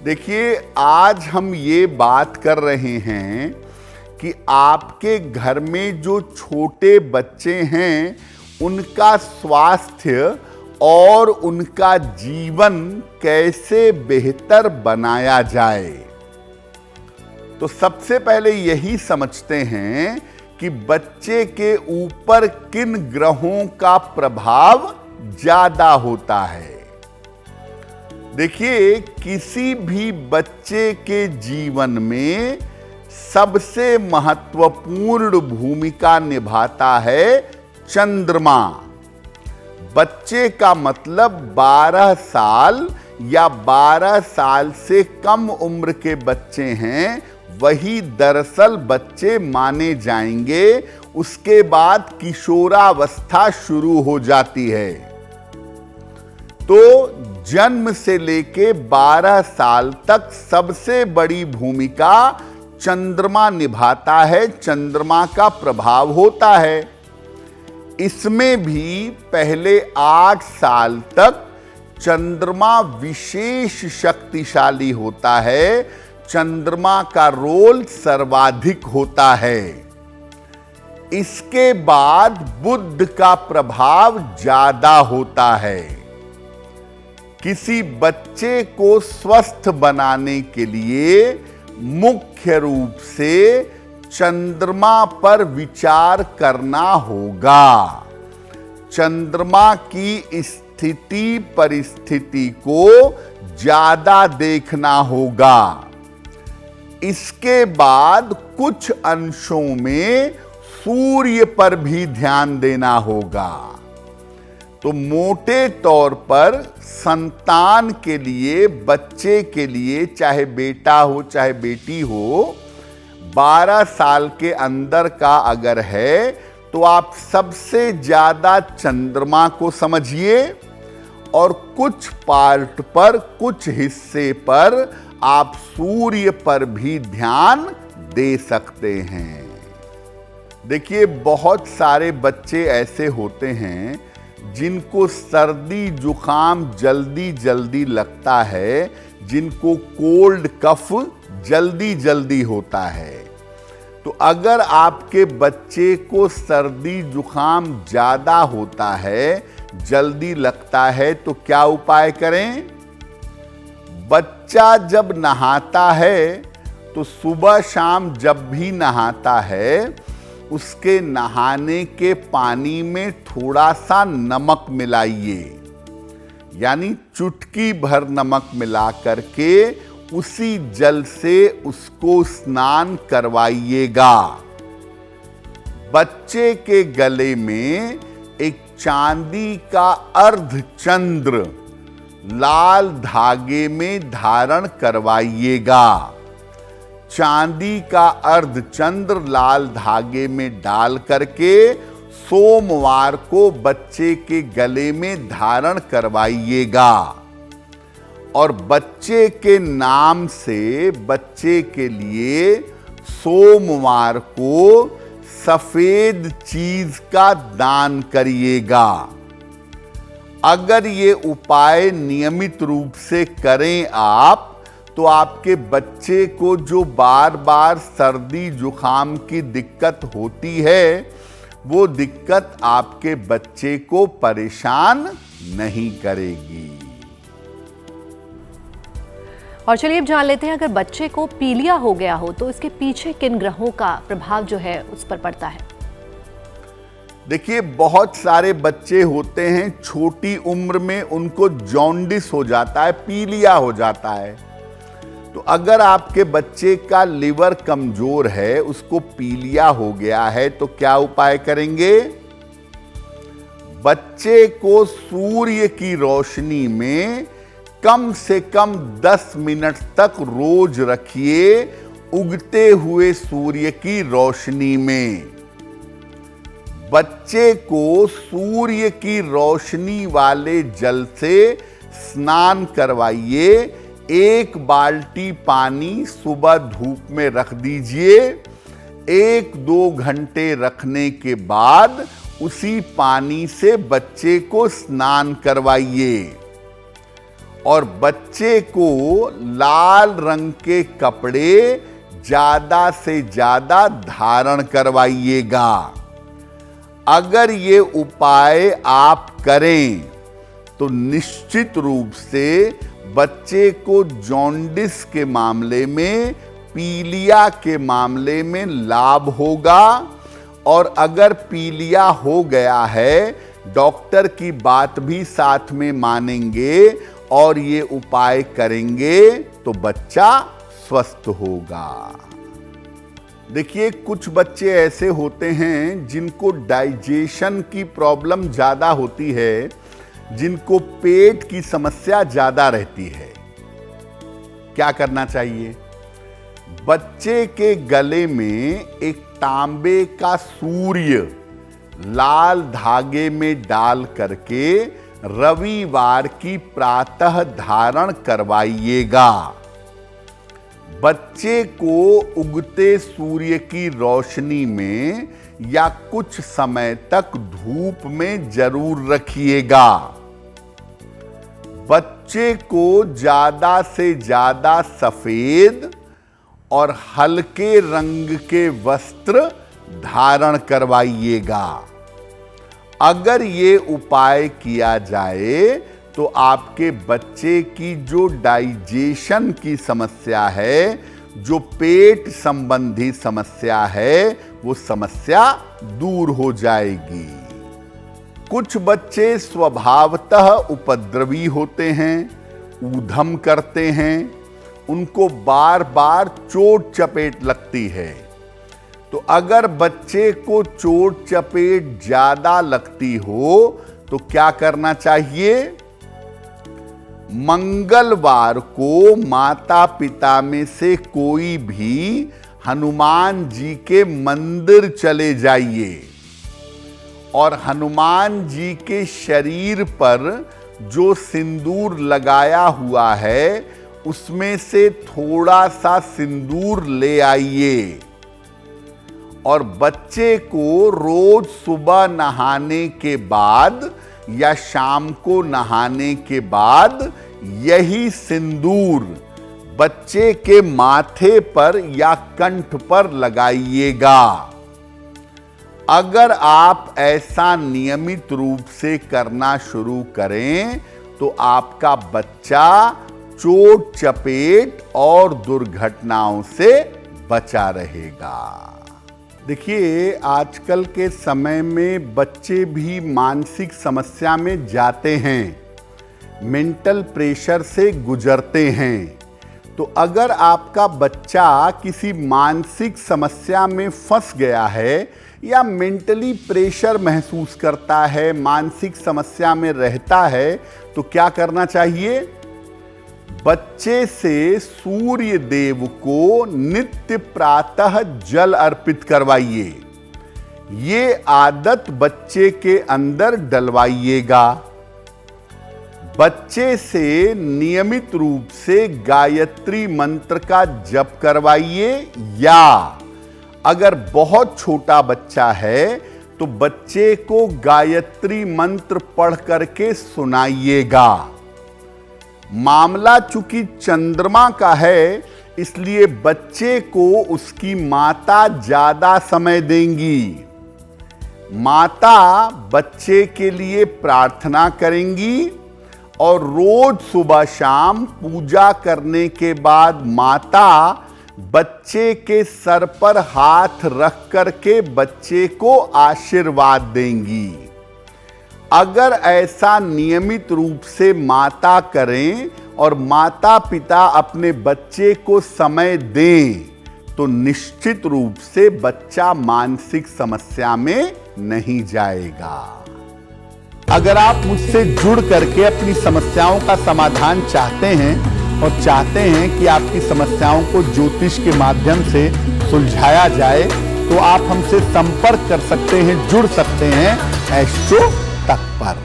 देखिए, आज हम ये बात कर रहे हैं कि आपके घर में जो छोटे बच्चे हैं उनका स्वास्थ्य और उनका जीवन कैसे बेहतर बनाया जाए। तो सबसे पहले यही समझते हैं कि बच्चे के ऊपर किन ग्रहों का प्रभाव ज्यादा होता है। देखिए, किसी भी बच्चे के जीवन में सबसे महत्वपूर्ण भूमिका निभाता है चंद्रमा। बच्चे का मतलब 12 साल या 12 साल से कम उम्र के बच्चे हैं, वही दरअसल बच्चे माने जाएंगे। उसके बाद किशोरावस्था शुरू हो जाती है। तो जन्म से लेके 12 साल तक सबसे बड़ी भूमिका चंद्रमा निभाता है, चंद्रमा का प्रभाव होता है। इसमें भी पहले 8 साल तक चंद्रमा विशेष शक्तिशाली होता है, चंद्रमा का रोल सर्वाधिक होता है। इसके बाद बुध का प्रभाव ज्यादा होता है। किसी बच्चे को स्वस्थ बनाने के लिए मुख्य रूप से चंद्रमा पर विचार करना होगा। चंद्रमा की स्थिति परिस्थिति को ज्यादा देखना होगा। इसके बाद कुछ अंशों में सूर्य पर भी ध्यान देना होगा। तो मोटे तौर पर संतान के लिए, बच्चे के लिए, चाहे बेटा हो चाहे बेटी हो, 12 साल के अंदर का अगर है तो आप सबसे ज्यादा चंद्रमा को समझिए और कुछ पार्ट पर, कुछ हिस्से पर आप सूर्य पर भी ध्यान दे सकते हैं। देखिए, बहुत सारे बच्चे ऐसे होते हैं जिनको सर्दी जुकाम जल्दी जल्दी लगता है, जिनको कोल्ड कफ जल्दी जल्दी होता है। तो अगर आपके बच्चे को सर्दी जुकाम ज्यादा होता है, जल्दी लगता है, तो क्या उपाय करें? बच्चा जब नहाता है तो सुबह शाम जब भी नहाता है, उसके नहाने के पानी में थोड़ा सा नमक मिलाइए, यानी चुटकी भर नमक मिला करके उसी जल से उसको स्नान करवाइएगा। बच्चे के गले में एक चांदी का अर्धचंद्र लाल धागे में धारण करवाइएगा। चांदी का अर्धचंद्र लाल धागे में डाल करके सोमवार को बच्चे के गले में धारण करवाइएगा। और बच्चे के नाम से बच्चे के लिए सोमवार को सफेद चीज का दान करिएगा। अगर ये उपाय नियमित रूप से करें आप, तो आपके बच्चे को जो बार बार सर्दी जुकाम की दिक्कत होती है, वो दिक्कत आपके बच्चे को परेशान नहीं करेगी। और चलिए अब जान लेते हैं, अगर बच्चे को पीलिया हो गया हो तो इसके पीछे किन ग्रहों का प्रभाव जो है उस पर पड़ता है। देखिए, बहुत सारे बच्चे होते हैं छोटी उम्र में उनको जॉन्डिस हो जाता है, पीलिया हो जाता है। तो अगर आपके बच्चे का लिवर कमजोर है, उसको पीलिया हो गया है, तो क्या उपाय करेंगे? बच्चे को सूर्य की रोशनी में कम से कम 10 मिनट तक रोज रखिए, उगते हुए सूर्य की रोशनी में। बच्चे को सूर्य की रोशनी वाले जल से स्नान करवाइए। 1 बाल्टी पानी सुबह धूप में रख दीजिए। 1-2 घंटे रखने के बाद उसी पानी से बच्चे को स्नान करवाइए। और बच्चे को लाल रंग के कपड़े ज्यादा से ज्यादा धारण करवाइएगा। अगर ये उपाय आप करें तो निश्चित रूप से बच्चे को जॉन्डिस के मामले में, पीलिया के मामले में लाभ होगा। और अगर पीलिया हो गया है, डॉक्टर की बात भी साथ में मानेंगे और ये उपाय करेंगे तो बच्चा स्वस्थ होगा। देखिए, कुछ बच्चे ऐसे होते हैं जिनको डाइजेशन की प्रॉब्लम ज्यादा होती है, जिनको पेट की समस्या ज्यादा रहती है। क्या करना चाहिए? बच्चे के गले में एक तांबे का सूर्य लाल धागे में डाल करके रविवार की प्रातः धारण करवाइएगा। बच्चे को उगते सूर्य की रोशनी में या कुछ समय तक धूप में जरूर रखिएगा। बच्चे को ज्यादा से ज्यादा सफेद और हल्के रंग के वस्त्र धारण करवाइएगा। अगर ये उपाय किया जाए तो आपके बच्चे की जो डाइजेशन की समस्या है, जो पेट संबंधी समस्या है, वो समस्या दूर हो जाएगी। कुछ बच्चे स्वभावतः उपद्रवी होते हैं, ऊधम करते हैं, उनको बार बार चोट चपेट लगती है। तो अगर बच्चे को चोट चपेट ज्यादा लगती हो तो क्या करना चाहिए? मंगलवार को माता पिता में से कोई भी हनुमान जी के मंदिर चले जाइए और हनुमान जी के शरीर पर जो सिंदूर लगाया हुआ है उसमें से थोड़ा सा सिंदूर ले आइए और बच्चे को रोज सुबह नहाने के बाद या शाम को नहाने के बाद यही सिंदूर बच्चे के माथे पर या कंठ पर लगाइएगा। अगर आप ऐसा नियमित रूप से करना शुरू करें तो आपका बच्चा चोट चपेट और दुर्घटनाओं से बचा रहेगा। देखिए, आजकल के समय में बच्चे भी मानसिक समस्या में जाते हैं, मेंटल प्रेशर से गुजरते हैं। तो अगर आपका बच्चा किसी मानसिक समस्या में फंस गया है या मेंटली प्रेशर महसूस करता है, मानसिक समस्या में रहता है, तो क्या करना चाहिए? बच्चे से सूर्य देव को नित्य प्रातः जल अर्पित करवाइए। ये आदत बच्चे के अंदर डलवाइएगा। बच्चे से नियमित रूप से गायत्री मंत्र का जप करवाइए, या अगर बहुत छोटा बच्चा है तो बच्चे को गायत्री मंत्र पढ़ करके सुनाइएगा। मामला चूंकि चंद्रमा का है, इसलिए बच्चे को उसकी माता ज्यादा समय देंगी। माता बच्चे के लिए प्रार्थना करेंगी और रोज सुबह शाम पूजा करने के बाद माता बच्चे के सर पर हाथ रख करके बच्चे को आशीर्वाद देंगी। अगर ऐसा नियमित रूप से माता करें और माता पिता अपने बच्चे को समय दें तो निश्चित रूप से बच्चा मानसिक समस्या में नहीं जाएगा। अगर आप मुझसे जुड़ करके अपनी समस्याओं का समाधान चाहते हैं और चाहते हैं कि आपकी समस्याओं को ज्योतिष के माध्यम से सुलझाया जाए, तो आप हमसे संपर्क कर सकते हैं, जुड़ सकते हैं एस्ट्रो तक पर।